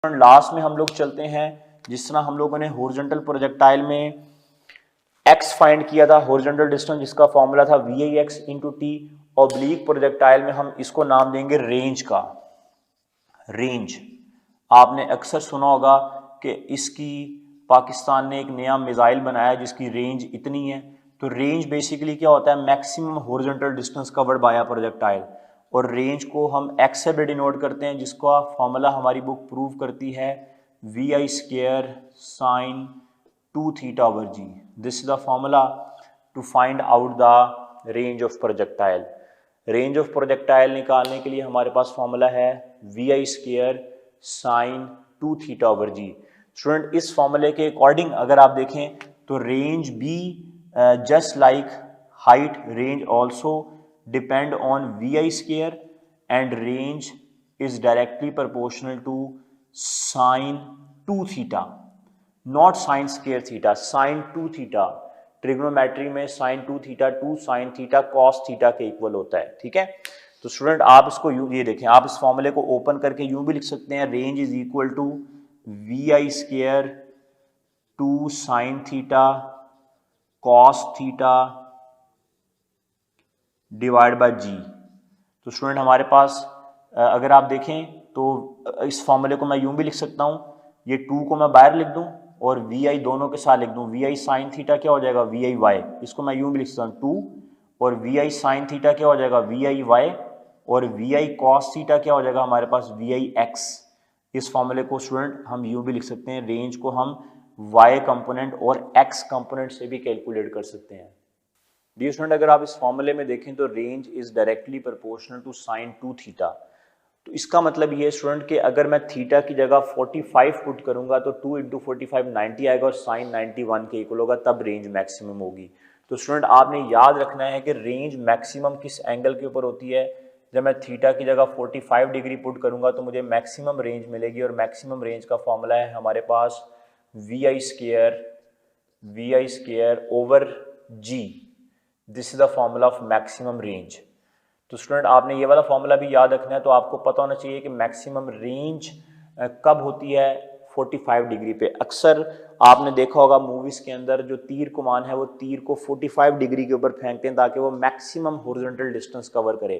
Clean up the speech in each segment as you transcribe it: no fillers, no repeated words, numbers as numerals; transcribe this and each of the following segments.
Last में हम लोग चलते हैं, जिस तरह हम लोगों ने हॉरिजॉन्टल प्रोजेक्टाइल में x फाइंड किया था, हॉरिजॉन्टल डिस्टेंस जिसका फॉर्मूला था VIX into T. Oblique projectile में हम इसको नाम देंगे रेंज का। रेंज आपने अक्सर सुना होगा कि इसकी पाकिस्तान ने एक नया मिसाइल बनाया जिसकी रेंज इतनी है। तो रेंज बेसिकली क्या होता है, maximum horizontal distance covered by a projectile. और रेंज को हम एक्स से भी डिनोट करते हैं, जिसका फॉर्मूला हमारी बुक प्रूव करती है VI square sine 2 theta over ji. This is the formula to find out the range of projectile. Range of projectile निकालने के लिए हमारे पास फॉर्मूला है VI square sine 2 theta over g. Student इस फॉर्मूले के अकॉर्डिंग अगर आप देखें तो range be just like height, range also depend on VI square and range is directly proportional to sine 2 theta, not sine square theta, sine 2 theta। Trigonometry में sin 2 theta 2 sin theta cos theta के equal होता है। ठीक है, तो student आप इसको ये देखें, आप इस फॉर्मूले को ओपन करके यूं भी लिख सकते हैं, range is equal to VI square 2 sin theta cos theta divide by g. तो स्टूडेंट हमारे पास अगर आप देखें तो इस फॉर्मूले को मैं यूं भी लिख सकता हूं, ये 2 को मैं बाहर लिख दूं और VI दोनों के साथ लिख दूं। VI साइन थीटा क्या हो जाएगा VI वाई, इसको मैं यूं भी लिख सकता हूं 2, और VI साइन थीटा क्या हो जाएगा VI वाई, और VI कॉस थीटा क्या हो जाएगा हमारे पास VI एक्स। इस फॉर्मूले को स्टूडेंट हम यूं भी लिख सकते हैं, रेंज को हम वाई कंपोनेंट और एक्स कंपोनेंट से भी कैलकुलेट कर सकते हैं। डियर स्टूडेंट अगर आप इस फॉर्मूले में देखें तो range is directly proportional to sine 2 theta. तो इसका मतलब ये स्टूडेंट कि अगर मैं थीटा की जगह 45 पुट करूंगा तो 2 इंटू 45 90 आएगा और साइन 91 के इक्वल होगा, तब रेंज मैक्सिमम होगी। तो स्टूडेंट आपने याद रखना है कि रेंज मैक्सिमम किस एंगल के ऊपर होती है। जब मैं थीटा की जगह 45 डिग्री पुट करूंगा तो मुझे मैक्सिमम रेंज मिलेगी, और मैक्सिमम रेंज का फॉर्मूला है हमारे पास VI square over ji. This is the formula of maximum range. तो स्टूडेंट आपने ये वाला फॉर्मूला भी याद रखना है। तो आपको पता होना चाहिए कि मैक्सिमम रेंज कब होती है, 45 डिग्री पे। अक्सर आपने देखा होगा मूवीज के अंदर जो तीर कमान है वो तीर को 45 डिग्री के ऊपर फेंकते हैं ताकि वो मैक्सिमम हॉरिजॉन्टल डिस्टेंस कवर करे।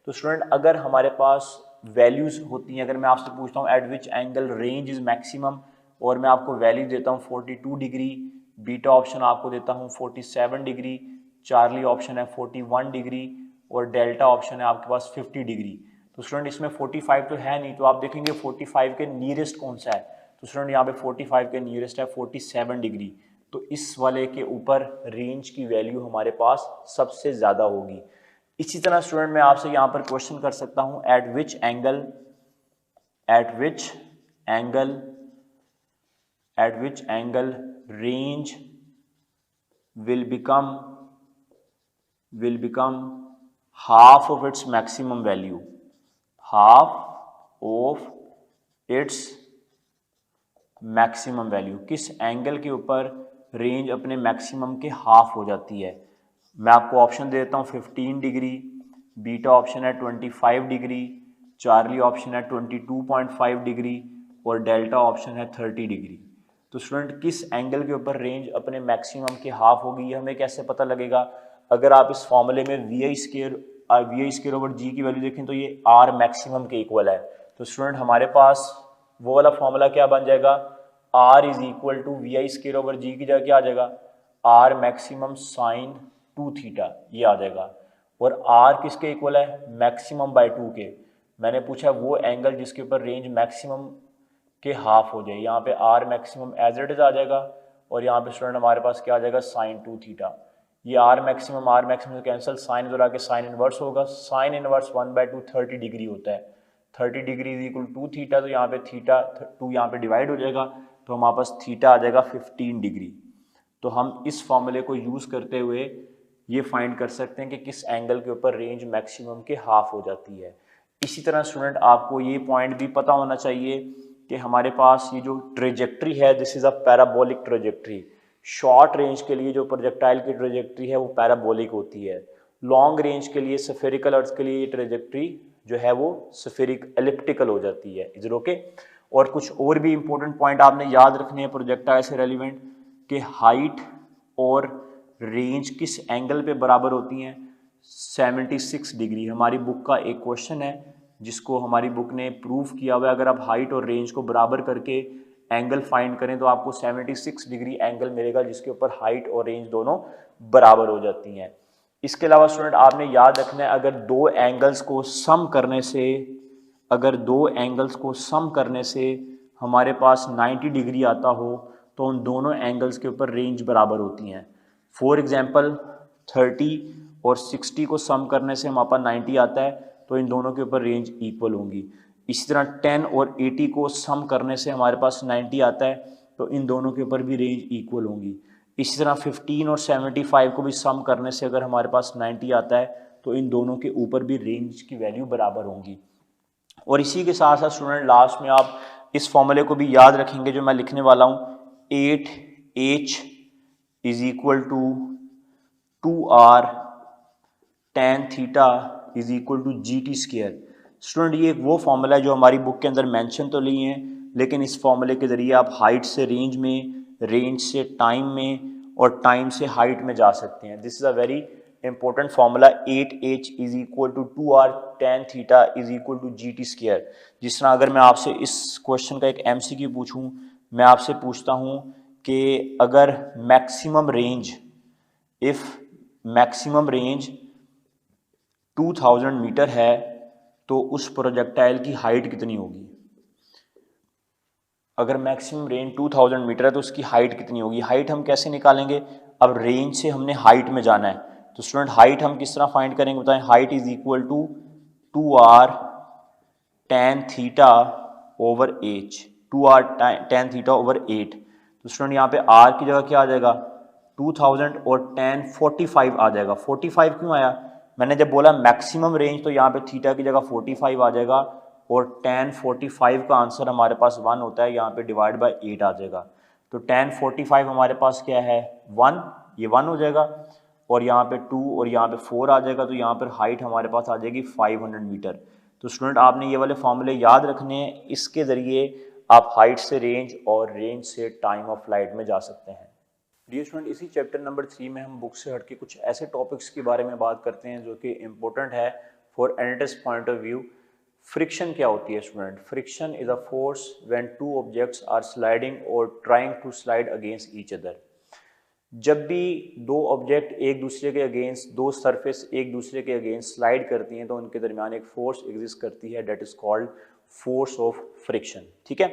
तो स्टूडेंट अगर हमारे पास वैल्यूज होती हैं, अगर मैं आपसे पूछता हूँ eight which angle range is maximum, और मैं आपको वैल्यू देता हूँ 42 डिग्री, बीटा ऑप्शन आपको देता हूँ 47 डिग्री, चार्ली ऑप्शन है 41 डिग्री, और डेल्टा ऑप्शन है आपके पास 50 डिग्री। तो स्टूडेंट इसमें 45 तो है नहीं, तो आप देखेंगे 45 के नियरेस्ट कौन सा है। तो स्टूडेंट यहाँ पे 45 के नियरेस्ट है 47 डिग्री। तो इस वाले के ऊपर रेंज की वैल्यू हमारे पास सबसे ज़्यादा होगी। इसी तरह स्टूडेंट मैं आपसे यहाँ पर क्वेश्चन कर सकता हूँ, eight which angle range will become half of its maximum value, किस एंगल के ऊपर रेंज अपने मैक्सिमम के हाफ हो जाती है। मैं आपको ऑप्शन दे देता हूँ 15 डिग्री, बीटा ऑप्शन है 25 डिग्री, चार्ली ऑप्शन है 22.5 डिग्री, और डेल्टा ऑप्शन है 30 डिग्री। तो स्टूडेंट किस एंगल के ऊपर रेंज अपने मैक्सिमम के हाफ होगी, ये हमें कैसे पता लगेगा। अगर आप इस फॉर्मूले में VI स्क्वायर ओवर जी की वैल्यू देखें तो ये R मैक्सिमम के इक्वल है। तो स्टूडेंट हमारे पास वो वाला फॉर्मूला क्या बन जाएगा, R is equal to VI square over g की जगह क्या आ जाएगा, R मैक्सिमम साइन 2 थीटा, ये आ जाएगा। और R किसके इक्वल है, मैक्सिमम बाय 2 के। मैंने पूछा वो एंगल जिसके ऊपर रेंज मैक्सिमम के हाफ हो जाए, यहाँ पे R maximum as it is आ जाएगा, और यहाँ पे स्टूडेंट हमारे पास क्या आ जाएगा साइन 2 थीटा। ये R मैक्सिमम से कैंसिल, साइन इधर आके साइन इनवर्स होगा, साइन इनवर्स 1/2 30 डिग्री होता है, 30 डिग्री इज इक्वल 2 थीटा। तो यहाँ पे थीटा 2 यहाँ पे डिवाइड हो जाएगा, तो हमारे पास थीटा आ जाएगा 15 डिग्री। तो हम इस फॉर्मूले को यूज़ करते हुए ये फाइंड कर सकते हैं कि किस एंगल के ऊपर रेंज मैक्सिमम के हाफ हो जाती है। इसी तरह स्टूडेंट आपको ये पॉइंट भी पता होना चाहिए कि हमारे पास ये जो ट्रेजेक्ट्री है, this is a parabolic trajectory. Short range के लिए जो प्रोजेक्टाइल की ट्रेजेक्ट्री है वो पैराबोलिक होती है, लॉन्ग रेंज के लिए स्फेरिकल अर्थ के लिए ये ट्रेजेक्ट्री जो है वो स्फेरिक एलिप्टिकल हो जाती है। Is it okay? और कुछ और भी इंपॉर्टेंट पॉइंट आपने याद रखने हैं प्रोजेक्टाइल से रेलिवेंट, कि हाइट और रेंज किस एंगल पे बराबर होती हैं? 76 डिग्री। हमारी बुक का एक क्वेश्चन है जिसको हमारी बुक ने प्रूव किया हुआ है। अगर आप हाइट और रेंज को बराबर करके एंगल फाइंड करें तो आपको 76 डिग्री एंगल मिलेगा, जिसके ऊपर हाइट और रेंज दोनों बराबर हो जाती हैं। इसके अलावा स्टूडेंट आपने याद रखना है, अगर दो एंगल्स को सम करने से हमारे पास 90 डिग्री आता हो तो उन दोनों एंगल्स के ऊपर रेंज बराबर होती हैं। फॉर एग्जाम्पल 30 और 60 को सम करने से हमारे पास 90 आता है तो इन दोनों के ऊपर रेंज इक्वल होंगी। इसी तरह 10 और 80 को सम करने से हमारे पास 90 आता है तो इन दोनों के ऊपर भी रेंज इक्वल होंगी। इसी तरह 15 और 75 को भी सम करने से अगर हमारे पास 90 आता है तो इन दोनों के ऊपर भी रेंज की वैल्यू बराबर होंगी। और इसी के साथ साथ स्टूडेंट लास्ट में आप इस फॉर्मूले को भी याद रखेंगे जो मैं लिखने वाला हूँ, 8h is equal to 2r tan theta is equal to GT square. Student ये वो फॉर्मूला है जो हमारी बुक के अंदर मेंशन तो नहीं है, लेकिन इस फॉर्मूले के जरिए आप हाइट से रेंज में, रेंज से टाइम में और टाइम से हाइट में जा सकते हैं। This is a very important formula, 8h is equal to 2r tan theta is equal to GT square. जिस तरह अगर मैं आपसे इस क्वेश्चन का एक MCQ पूछूं, मैं आपसे पूछता हूं कि अगर मैक्सिमम रेंज 2000 मीटर है तो उस प्रोजेक्टाइल की हाइट कितनी होगी? अगर मैक्सिमम रेंज 2000 मीटर है तो उसकी हाइट कितनी होगी? हाइट हम कैसे निकालेंगे? अब रेंज से हमने हाइट में जाना है तो स्टूडेंट हाइट हम किस तरह फाइंड करेंगे बताएं? Height is equal to 2r tan theta over h, 2r tan theta over 8। तो स्टूडेंट यहाँ पे r की जगह क्या आ जाएगा? 2000 और tan 45 आ जाएगा। 45 क्यों आया? मैंने जब बोला मैक्सिमम रेंज तो यहाँ पे थीटा की जगह 45 आ जाएगा और tan 45 का आंसर हमारे पास 1 होता है, यहाँ पे डिवाइड बाय 8 आ जाएगा। तो tan 45 हमारे पास क्या है? 1, ये 1 हो जाएगा और यहाँ पे 2 और यहाँ पे 4 आ जाएगा, तो यहाँ पर हाइट हमारे पास आ जाएगी 500 मीटर। तो स्टूडेंट आपने ये वाले फॉर्मूले याद रखने हैं, इसके ज़रिए आप हाइट से रेंज और रेंज से टाइम ऑफ फ्लाइट में जा सकते हैं। डियर स्टूडेंट, इसी चैप्टर नंबर 3 में हम बुक से हट के कुछ ऐसे टॉपिक्स के बारे में बात करते हैं जो कि इम्पोर्टेंट है for analytics point of view. Friction क्या होती है student? Friction is a force when two objects are sliding or trying to slide against each other. जब भी दो ऑब्जेक्ट एक दूसरे के अगेंस्ट, दो सरफेस एक दूसरे के अगेंस्ट स्लाइड करती हैं तो उनके दरमियान एक फोर्स एग्जिस्ट करती है, that is called force of friction. ठीक है,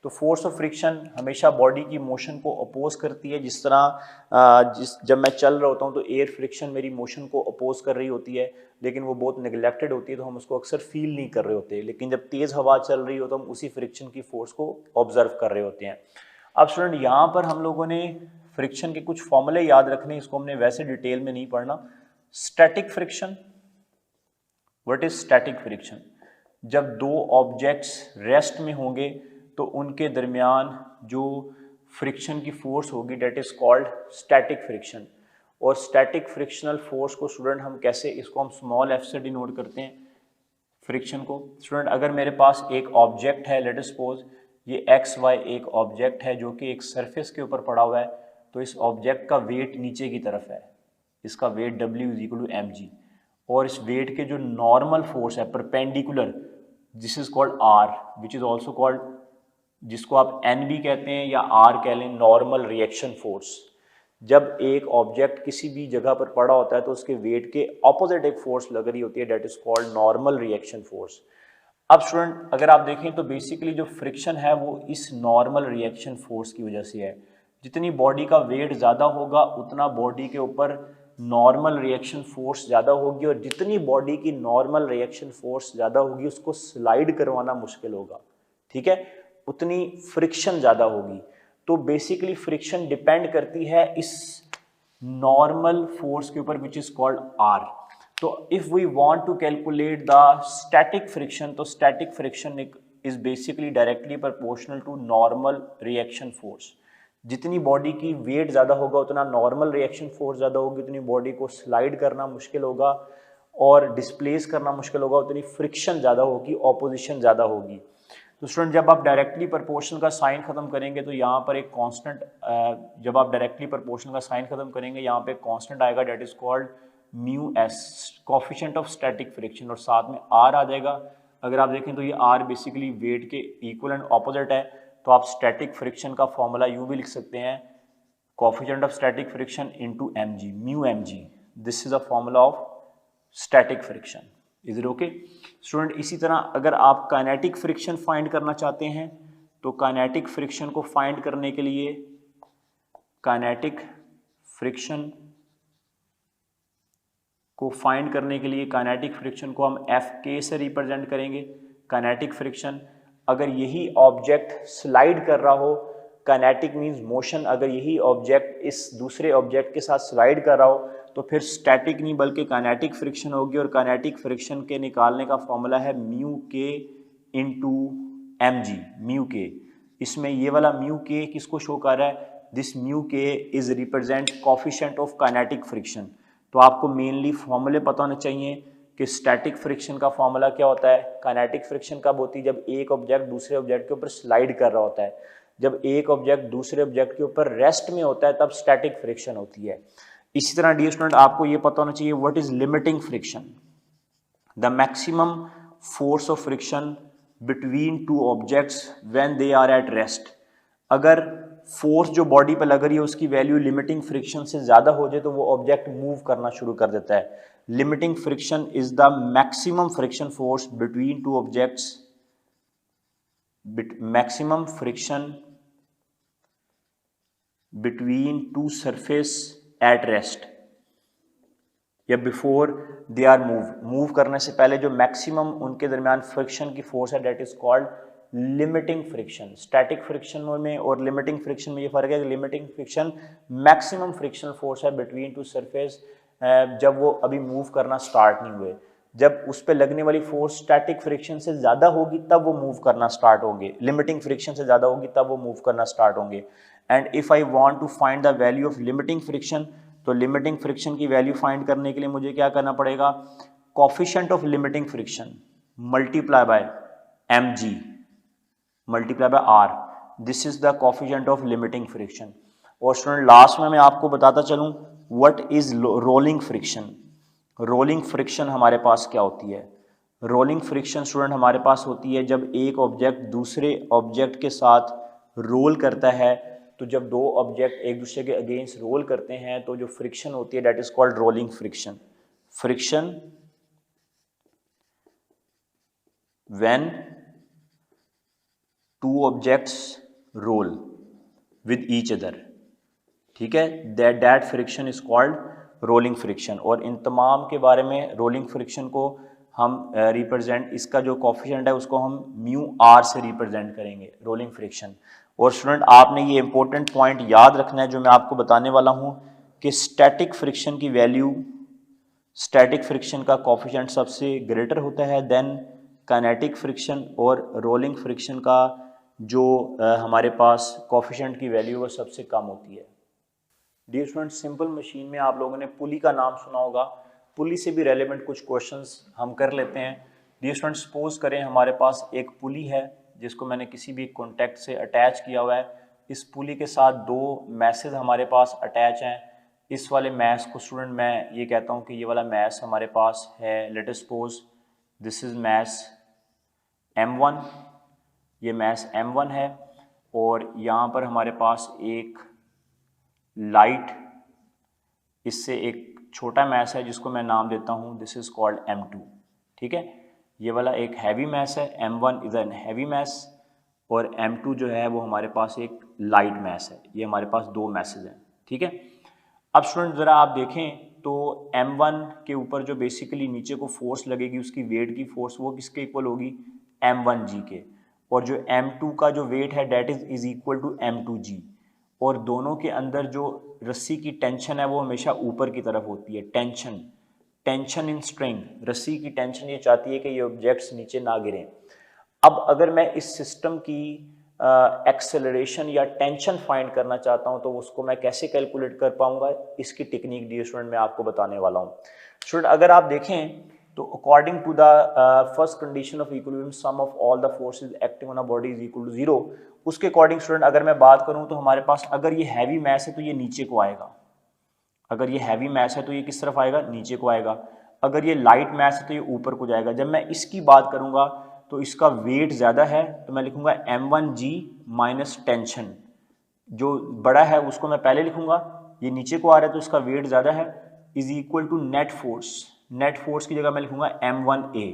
तो फोर्स ऑफ फ्रिक्शन हमेशा बॉडी की मोशन को अपोज करती है। जिस तरह जब मैं चल रहा होता हूँ तो एयर फ्रिक्शन मेरी मोशन को अपोज कर रही होती है, लेकिन वो बहुत निगलेक्टेड होती है तो हम उसको अक्सर फील नहीं कर रहे होते, लेकिन जब तेज़ हवा चल रही हो तो हम उसी फ्रिक्शन की फोर्स को ऑब्जर्व कर रहे होते हैं। अब स्टूडेंट यहाँ पर हम लोगों ने फ्रिक्शन के कुछ फॉर्मूले याद रखने, इसको हमने वैसे डिटेल में नहीं पढ़ना। Static friction, what is static friction? जब दो ऑब्जेक्ट्स रेस्ट में होंगे तो उनके दरमियान जो फ्रिक्शन की फोर्स होगी that is called static friction. और स्टैटिक फ्रिक्शनल फोर्स को स्टूडेंट हम कैसे, इसको हम स्मॉल f से डिनोट करते हैं फ्रिक्शन को। स्टूडेंट अगर मेरे पास एक ऑब्जेक्ट है, लेट अस सपोज ये XY एक ऑब्जेक्ट है जो कि एक सरफेस के ऊपर पड़ा हुआ है, तो इस ऑब्जेक्ट का वेट नीचे की तरफ है, इसका weight W is equal to mg, और इस वेट के जो नॉर्मल फोर्स है perpendicular, this is called R, which is also called, जिसको आप N भी कहते हैं या R कह लें, नॉर्मल रिएक्शन फोर्स। जब एक ऑब्जेक्ट किसी भी जगह पर पड़ा होता है तो उसके वेट के ऑपोजिट एक फोर्स लग रही होती है, that is called normal reaction force. अब स्टूडेंट अगर आप देखें तो बेसिकली जो फ्रिक्शन है वो इस नॉर्मल रिएक्शन फोर्स की वजह से है। जितनी बॉडी का वेट ज़्यादा होगा उतना बॉडी के ऊपर नॉर्मल रिएक्शन फोर्स ज़्यादा होगी, और जितनी बॉडी की नॉर्मल रिएक्शन फोर्स ज़्यादा होगी उसको स्लाइड करवाना मुश्किल होगा, ठीक है, उतनी फ्रिक्शन ज़्यादा होगी। तो बेसिकली फ्रिक्शन डिपेंड करती है इस नॉर्मल फोर्स के ऊपर विच इज़ कॉल्ड R। तो if we want to calculate the static friction, तो static friction is basically directly proportional to normal reaction force. जितनी बॉडी की वेट ज़्यादा होगा उतना नॉर्मल रिएक्शन फोर्स ज़्यादा होगी, उतनी बॉडी को स्लाइड करना मुश्किल होगा, और डिस्प्लेस करना मुश्किल होगा उतनी फ्रिक्शन ज़्यादा होगी, ऑपोजिशन ज़्यादा होगी। तो स्टूडेंट जब आप डायरेक्टली प्रोपोर्शनल का साइन खत्म करेंगे तो यहाँ पर एक कांस्टेंट, जब आप डायरेक्टली प्रोपोर्शनल का साइन खत्म करेंगे यहाँ पे कांस्टेंट आएगा that is called mu s, coefficient of static friction, और साथ में आर आ जाएगा। अगर आप देखें तो ये आर बेसिकली वेट के इक्वल एंड ऑपोजिट है, तो आप स्टैटिक फ्रिक्शन का फॉर्मूला यूँ भी लिख सकते हैं, coefficient of static friction into mg, mu mg, this is a formula of static friction. Is it okay student? इसी तरह अगर आप काइनेटिक फ्रिक्शन फाइंड करना चाहते हैं तो काइनेटिक फ्रिक्शन को फाइंड करने के लिए काइनेटिक फ्रिक्शन को हम Fk से रिप्रेजेंट करेंगे। काइनेटिक फ्रिक्शन, अगर यही ऑब्जेक्ट स्लाइड कर रहा हो, काइनेटिक मींस मोशन, अगर यही ऑब्जेक्ट इस दूसरे ऑब्जेक्ट के साथ स्लाइड कर रहा हो तो फिर स्टैटिक नहीं बल्कि काइनेटिक फ्रिक्शन होगी, और काइनेटिक फ्रिक्शन के निकालने का फॉर्मूला है म्यू के इंटू mg, म्यू के। इसमें ये वाला म्यू के किसको शो कर रहा है? दिस म्यू के is represent coefficient of kinetic friction. तो आपको मेनली फॉर्मूले पता होने चाहिए कि स्टैटिक फ्रिक्शन का फॉर्मूला क्या होता है, काइनेटिक फ्रिक्शन कब होती है, जब एक ऑब्जेक्ट दूसरे ऑब्जेक्ट के ऊपर स्लाइड कर रहा होता है, जब एक ऑब्जेक्ट दूसरे ऑब्जेक्ट के ऊपर रेस्ट में होता है तब स्टैटिक फ्रिक्शन होती है। इसी तरह डियर स्टूडेंट आपको ये पता होना चाहिए what is limiting friction, the maximum force of friction between two objects when they are at rest. अगर फोर्स जो बॉडी पर लग रही है उसकी वैल्यू लिमिटिंग फ्रिक्शन से ज्यादा हो जाए तो वो ऑब्जेक्ट मूव करना शुरू कर देता है। Limiting friction is the maximum friction force between two objects, maximum friction between two surface at rest या बिफोर दे आर मूव करने से पहले जो मैक्सिमम उनके दरमियान फ्रिक्शन की फोर्स है that is called limiting friction. Static friction में और लिमिटिंग फ्रिक्शन में ये फर्क है कि limiting friction maximum frictional force है बिटवीन टू सरफेस, जब वो अभी मूव करना स्टार्ट नहीं हुए। जब उस पर लगने वाली फोर्स स्टैटिक फ्रिक्शन से ज्यादा होगी तब वो मूव करना स्टार्ट होंगे, लिमिटिंग फ्रिक्शन से ज्यादा होगी तब वो मूव करना स्टार्ट होंगे। And if I want to find the value of limiting friction, तो लिमिटिंग फ्रिक्शन की वैल्यू फाइंड करने के लिए मुझे क्या करना पड़ेगा, coefficient of limiting friction multiply by mg multiply by r, this is the coefficient of limiting friction. और स्टूडेंट लास्ट में मैं आपको बताता चलूं what is rolling friction. Rolling friction हमारे पास क्या होती है? रोलिंग फ्रिक्शन स्टूडेंट हमारे पास होती है जब एक ऑब्जेक्ट दूसरे ऑब्जेक्ट के साथ रोल करता है, तो जब दो ऑब्जेक्ट एक दूसरे के अगेंस्ट रोल करते हैं तो जो फ्रिक्शन होती है that is called rolling friction. Friction when two objects roll with each other, ठीक है, that friction is called rolling friction. और इन तमाम के बारे में रोलिंग फ्रिक्शन को हम रिप्रेजेंट, इसका जो कोफिशिएंट है उसको हम म्यू आर से रिप्रेजेंट करेंगे, रोलिंग फ्रिक्शन। और स्टूडेंट आपने ये इंपॉर्टेंट पॉइंट याद रखना है जो मैं आपको बताने वाला हूं कि स्टैटिक फ्रिक्शन की वैल्यू, स्टैटिक फ्रिक्शन का कोफिशिएंट सबसे ग्रेटर होता है देन काइनेटिक फ्रिक्शन, और रोलिंग फ्रिक्शन का जो हमारे पास कोफिशिएंट की वैल्यू वो सबसे कम होती है। डियर स्टूडेंट सिंपल मशीन में आप लोगों ने पुली का नाम सुना होगा, पुली से भी रेलेवेंट कुछ क्वेश्चंस हम कर लेते हैं। डियर स्टूडेंट सपोज करें हमारे पास एक पुली है जिसको मैंने किसी भी कॉन्टैक्ट से अटैच किया हुआ है। इस पुली के साथ दो मैसेज हमारे पास अटैच हैं। इस वाले मैस को स्टूडेंट मैं ये कहता हूँ कि ये वाला मैस हमारे पास है, let us suppose this is mass M1, ये मैस M1 है, और यहाँ पर हमारे पास एक लाइट, इससे एक छोटा मैस है जिसको मैं नाम देता हूँ दिस इज कॉल्ड M2, ठीक है। ये वाला एक हैवी मैस है, M1 is an heavy mess, और M2 जो है वो हमारे पास एक लाइट मैस है। ये हमारे पास दो मैसेज हैं, ठीक है। अब स्टूडेंट ज़रा आप देखें तो M1 के ऊपर जो बेसिकली नीचे को फोर्स लगेगी उसकी वेट की फोर्स वो किसके इक्वल होगी, M1G के, और जो M2 का जो वेट है that is equal to M2G। और दोनों के अंदर जो रस्सी की टेंशन है वो हमेशा ऊपर की तरफ होती है। टेंशन इन स्ट्रिंग, रस्सी की टेंशन ये चाहती है कि ये ऑब्जेक्ट्स नीचे ना गिरें। अब अगर मैं इस सिस्टम की एक्सेलरेशन या टेंशन फाइंड करना चाहता हूँ तो उसको मैं कैसे कैलकुलेट कर पाऊंगा, इसकी टेक्निक डियर स्टूडेंट मैं आपको बताने वाला हूँ। स्टूडेंट अगर आप देखें तो according to the first condition of equilibrium sum of all the forces acting on a body is equal to 0, उसके अकॉर्डिंग स्टूडेंट अगर मैं बात करूं तो हमारे पास अगर ये हैवी मैस है तो ये नीचे को आएगा, अगर ये हैवी मैस है तो ये किस तरफ आएगा, नीचे को आएगा, अगर ये लाइट मैस है तो ये ऊपर को जाएगा। जब मैं इसकी बात करूंगा तो इसका वेट ज्यादा है तो मैं लिखूंगा m1g माइनस टेंशन, जो बड़ा है उसको मैं पहले लिखूंगा, ये नीचे को आ रहा है तो इसका वेट ज्यादा है, is equal to net force, net force की जगह मैं लिखूंगा m1a,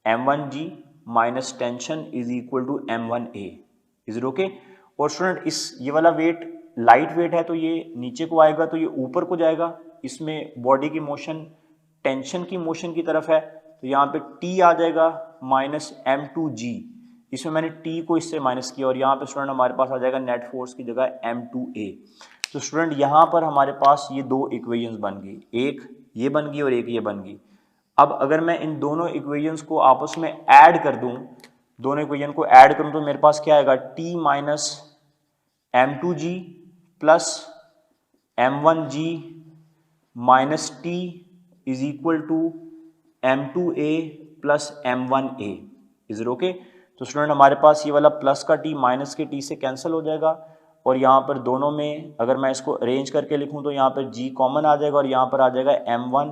m1g minus tension is equal to m1a, is it okay. और स्टूडेंट इस ये वाला वेट लाइट वेट है तो ये नीचे को आएगा तो ये ऊपर को जाएगा, इसमें बॉडी की मोशन टेंशन की मोशन की तरफ है तो यहाँ पे t आ जाएगा माइनस m2g, इसमें मैंने t को इससे माइनस किया और यहाँ पे स्टूडेंट हमारे पास आ जाएगा नेट फोर्स की जगह m2a। तो स्टूडेंट यहाँ पर हमारे पास ये दो इक्वेशंस बन गई, एक ये बन गई और एक ये बन गई। अब अगर मैं इन दोनों इक्वेशंस को आपस में ऐड कर दूं, दोनों इक्वेशन को ऐड करूं तो मेरे पास क्या आएगा, t minus m2g plus m1g minus t is equal to m2a plus m1a, is it okay. तो स्टूडेंट हमारे पास ये वाला प्लस का t माइनस के t से कैंसिल हो जाएगा और यहाँ पर दोनों में अगर मैं इसको अरेंज करके लिखूं तो यहाँ पर g कॉमन आ जाएगा और यहाँ पर आ जाएगा m1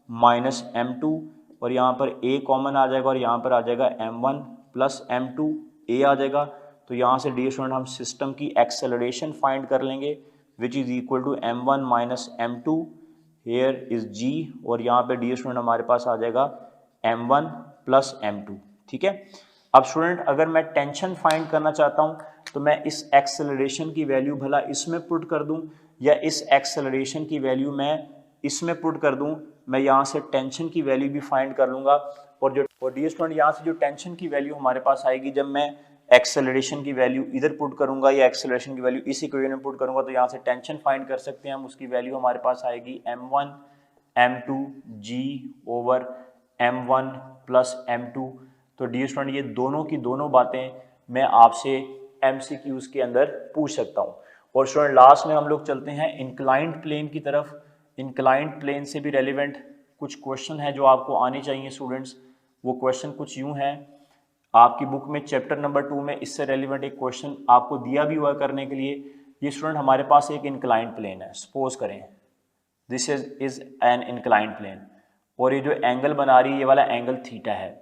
माइनस m2 और यहाँ पर a कॉमन आ जाएगा और यहाँ पर आ जाएगा m1 प्लस m2 a आ जाएगा। तो यहाँ से डियर स्टूडेंट हम सिस्टम की एक्सेलरेशन फाइंड कर लेंगे which is equal to m1 minus m2, here is g और यहाँ पे डियर स्टूडेंट हमारे पास आ जाएगा m1 प्लस m2, ठीक है। अब स्टूडेंट अगर मैं टेंशन फाइंड करना चाहता हूँ तो मैं इस एक्सेलरेशन की वैल्यू भला इसमें पुट कर दूं या इस एक्सेलरेशन की वैल्यू मैं इसमें पुट कर दूं, मैं यहाँ से टेंशन की वैल्यू भी फाइंड कर लूंगा और डियर स्टूडेंट यहाँ से जो टेंशन की वैल्यू हमारे पास आएगी जब मैं एक्सेलरेशन की वैल्यू इधर पुट करूंगा या एक्सेलरेशन की वैल्यू इस इक्वेशन में पुट करूंगा तो यहाँ से टेंशन फाइंड कर सकते हैं हम, उसकी वैल्यू हमारे पास आएगी m1 m2g over m1 plus m2। तो डियर स्टूडेंट ये दोनों की दोनों बातें मैं आपसे MCQs के अंदर पूछ सकता हूँ। और स्टूडेंट लास्ट में हम लोग चलते हैं इंक्लाइंड प्लेन की तरफ। इंक्लाइंड प्लेन से भी रेलिवेंट कुछ क्वेश्चन है जो आपको आने चाहिए स्टूडेंट्स। वो क्वेश्चन कुछ यूं है, आपकी बुक में चैप्टर नंबर 2 में इससे रेलिवेंट एक क्वेश्चन आपको दिया भी हुआ करने के लिए। ये स्टूडेंट हमारे पास एक इंक्लाइंड प्लेन है, सपोज करें this is an inclined plane और ये जो एंगल बना रही है ये वाला एंगल थीटा है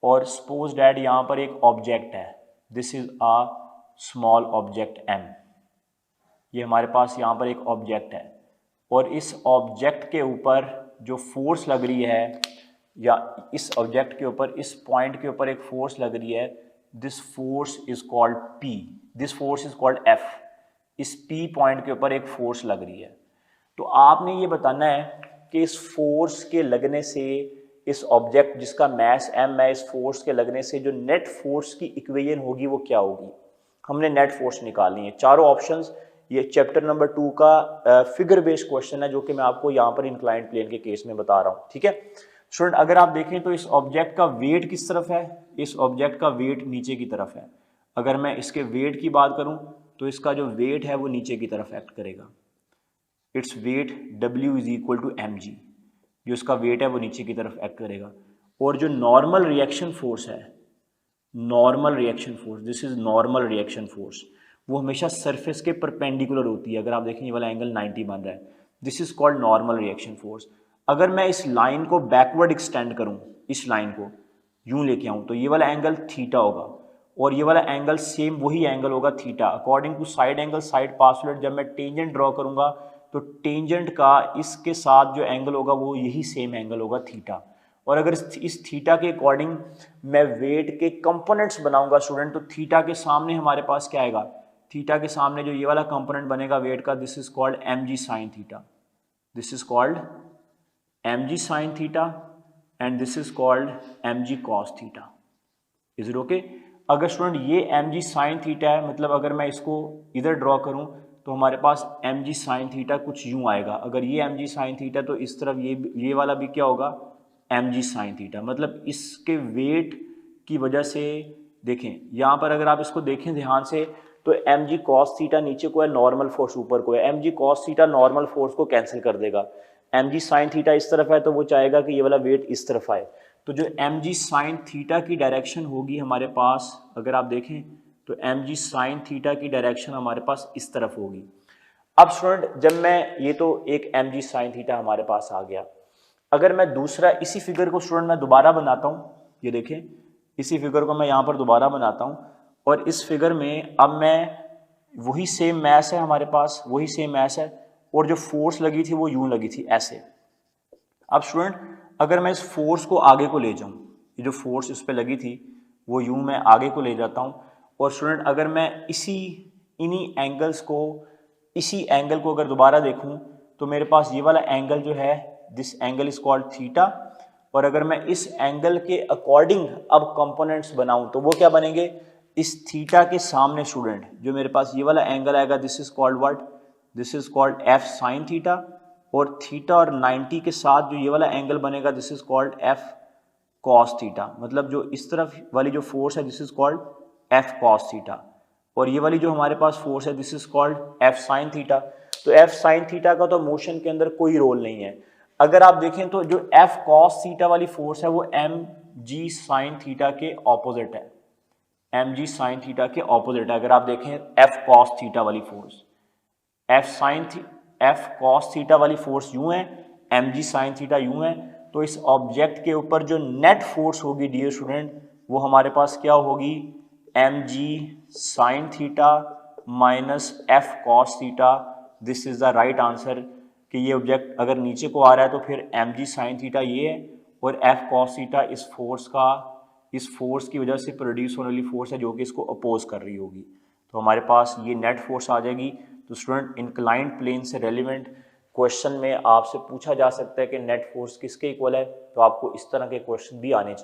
और सपोज डैट यहाँ पर एक ऑब्जेक्ट है, this is a small object m, ये हमारे पास यहाँ पर एक ऑब्जेक्ट है और इस ऑब्जेक्ट के ऊपर जो फोर्स लग रही है या इस ऑब्जेक्ट के ऊपर इस पॉइंट के ऊपर एक फोर्स लग रही है, this force is called P, this force is called F। इस P पॉइंट के ऊपर एक फोर्स लग रही है तो आपने ये बताना है कि इस फोर्स के लगने से इस ऑब्जेक्ट जिसका मैस m है, इस फोर्स के लगने से जो नेट फोर्स की इक्वेशन होगी वो क्या होगी। हमने नेट फोर्स निकालनी है। चारों ऑप्शंस ये चैप्टर नंबर 2 का फिगर बेस्ड क्वेश्चन है जो कि मैं आपको यहाँ पर इंक्लाइंड प्लेन के केस में बता रहा हूँ, ठीक है। स्टूडेंट अगर आप देखें तो इस ऑब्जेक्ट का वेट किस तरफ है, इस ऑब्जेक्ट का वेट नीचे की तरफ है। अगर मैं इसके वेट की बात करूँ तो इसका जो वेट है वो नीचे की तरफ एक्ट करेगा, its weight W is equal to mg, जो इसका वेट है वो नीचे की तरफ एक्ट करेगा। और जो नॉर्मल रिएक्शन फोर्स है, normal reaction force, this is normal reaction force, वो हमेशा सरफेस के परपेंडिकुलर होती है। अगर आप देखें ये वाला एंगल 90 बन रहा है, this is called normal reaction force. अगर मैं इस लाइन को बैकवर्ड एक्सटेंड करूं, इस लाइन को यूं लेके आऊं तो ये वाला एंगल थीटा होगा और ये वाला एंगल सेम वही एंगल होगा theta. According to side angle side postulate जब मैं टेंजेंट ड्रॉ करूंगा तो टेंजेंट का इसके साथ जो एंगल होगा वो यही सेम एंगल होगा थीटा। और अगर इस थीटा के अकॉर्डिंग मैं वेट के कंपोनेंट्स बनाऊंगा स्टूडेंट, तो थीटा के सामने हमारे पास क्या आएगा, थीटा के सामने जो ये वाला कंपोनेंट बनेगा वेट का, this is called mg sine theta, this is called mg sine theta and this is called mg cos theta. Is it okay. अगर स्टूडेंट ये mg साइन थीटा है, मतलब अगर मैं इसको इधर ड्रॉ करूं तो हमारे पास mg साइन थीटा कुछ यूं आएगा। अगर ये mg साइन थीटा तो इस तरफ ये वाला भी क्या होगा, mg साइन थीटा। मतलब इसके वेट की वजह से देखें यहाँ पर अगर आप इसको देखें ध्यान से तो एम जी कॉस थीटा नीचे को है, नॉर्मल फोर्स ऊपर को है। M g cos theta normal force को कैंसिल कर देगा। एम जी साइन थीटा इस तरफ है तो वो चाहेगा कि ये वाला वेट इस तरफ आए। तो जो एम जी साइन थीटा की डायरेक्शन होगी हमारे पास, अगर आप देखें तो एम जी साइन थीटा की डायरेक्शन हमारे पास इस तरफ होगी। अब स्टूडेंट जब मैं ये तो एक एम जी साइन थीटा हमारे पास आ गया, अगर मैं दूसरा इसी फिगर को स्टूडेंट मैं दोबारा बनाता हूँ, ये देखें इसी फिगर को मैं यहाँ पर दोबारा बनाता हूँ और इस फिगर में अब मैं वही सेम मैस है हमारे पास, वही सेम मैस है और जो फोर्स लगी थी वो यूं लगी थी ऐसे। अब स्टूडेंट अगर मैं इस फोर्स को आगे को ले जाऊं, ये जो फोर्स इस पे लगी थी वो यूं मैं आगे को ले जाता हूं और स्टूडेंट अगर मैं इन्हीं एंगल्स को, इसी एंगल को अगर दोबारा देखूं तो मेरे पास ये वाला एंगल जो है, this angle is called theta. और अगर मैं इस एंगल के अकॉर्डिंग अब कंपोनेंट्स बनाऊं तो वो क्या बनेंगे, इस थीटा के सामने स्टूडेंट जो मेरे पास ये वाला एंगल आएगा, this is called what, this is called F sine theta. और थीटा और 90 के साथ जो ये वाला एंगल बनेगा, this is called F cos theta. मतलब जो इस तरफ वाली जो फोर्स है this is called F cos theta और ये वाली जो हमारे पास फोर्स है this is called F sine theta. तो एफ साइन थीटा का तो मोशन के अंदर कोई रोल नहीं है। अगर आप देखें तो जो एफ कॉस थीटा वाली फोर्स है वो एम जी साइन थीटा के ऑपोजिट है, एम जी साइन थीटा के ऑपोजिट है। अगर आप देखें एफ कॉस थीटा वाली फोर्स, एफ कॉस थीटा वाली फोर्स यूं है, एम जी साइन थीटा यूं है। तो इस ऑब्जेक्ट के ऊपर जो नेट फोर्स होगी डियर स्टूडेंट वो हमारे पास क्या होगी, m g sine theta minus f cos theta. This is the right answer कि ये ऑब्जेक्ट अगर नीचे को आ रहा है तो फिर एम जी साइन थीटा ये है और एफ कॉस थीटा इस फोर्स की वजह से प्रोड्यूस होने वाली फोर्स है जो कि इसको अपोज कर रही होगी। तो हमारे पास ये नेट फोर्स आ जाएगी। तो स्टूडेंट इंक्लाइंड प्लेन से रेलिवेंट क्वेश्चन में आपसे पूछा जा सकता है कि नेट फोर्स किसके इक्वल है, तो आपको इस तरह के क्वेश्चन भी आने चाहिए।